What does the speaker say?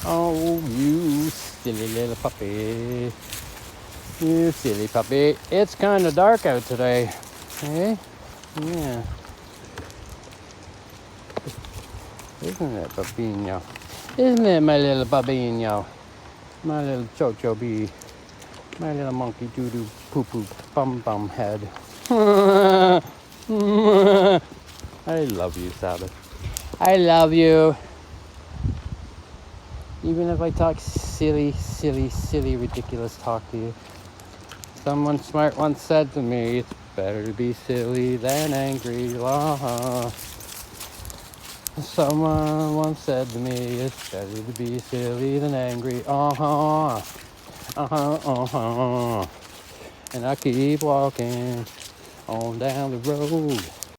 Oh, you silly little puppy. You silly puppy. It's kind of dark out today. Eh? Yeah. Isn't it, Babino? Isn't it, my little Babino? My little Chocho bee. My little monkey doo-doo poo-poo bum-bum head. I love you, Sabbath. I love you. Even if I talk silly, ridiculous talk to you. Someone smart once said to me, it's better to be silly than angry. Someone once said to me, it's better to be silly than angry. And I keep walking on down the road.